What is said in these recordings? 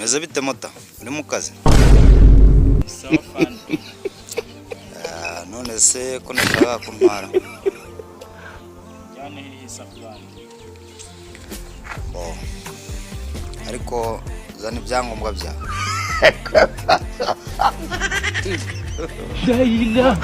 Meze bite mota? Uri mu kazi? None se ko nashaka kuntwara. Jane hisafurani. Ariko zana ibyangombwa bya. Dayila.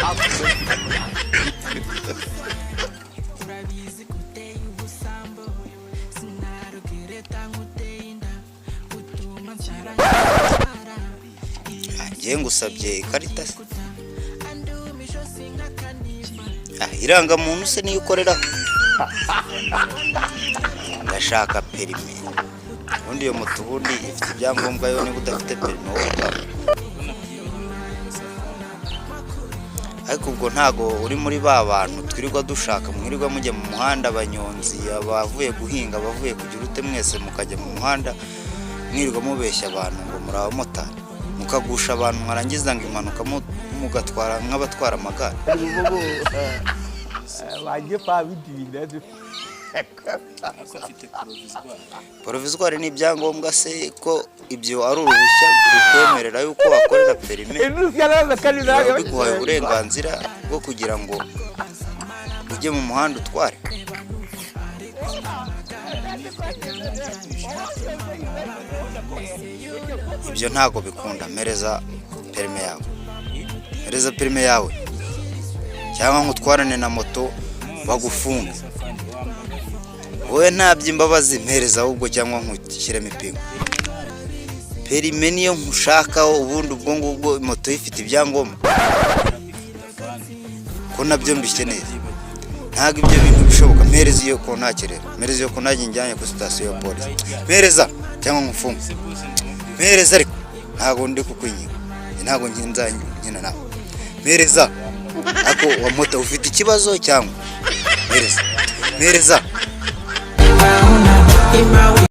Ngusabye ikarita se. Iranga muntu se niyo ukorera. Ndashaka perime. Ubundi yo moto ubundi ifite ibyangombwa yo niba udafite perime wowe. Ariko ubwo ntago uri muri ba bantu twirirwa dushaka mwirirwa mujye mu muhanda abanyonzi abavuye guhinga abavuye kugira ute mwese mukajya mu muhanda mwirirwa mubeshya abantu ngo muri abamotari mukagusha abantu mwarangiza ngo impanuka mugatwara nk'abatwara amagare. Waje pa bidinda. Provisoire ni ibyangombwa se ko ibyo ari uruhushya rukwemerera yuko wakorera perime. Biguhaye uburenganzira bwo kugira ngo ujye mu muhanda utware. Ibyo ntago bikunda. Mereza perime yawe. Mereza perime yawe. Cyangwa ngutwarane na moto bagufunga. Wowe ntabye imbabazi mpereza ahubwo cyangwa nkushyire mipingo. Perime niyo nkushakaho ubundi ubwo ngubwo moto ifite ibyangombwa. Ko nabyo mbikeneye. Ntago ibyo bintu bishoboka. Mpereza iyo ko ntakerera. Mpereza iyo ko njyanye ku station ya police. Mpereza cyangwa nkufunga. Mpereza ariko ntago ndi kukwinyiga. Ntago nkina nawe. Mpereza. Ako wa moto ufite ikibazo cyangwa mpereza. Mpereza.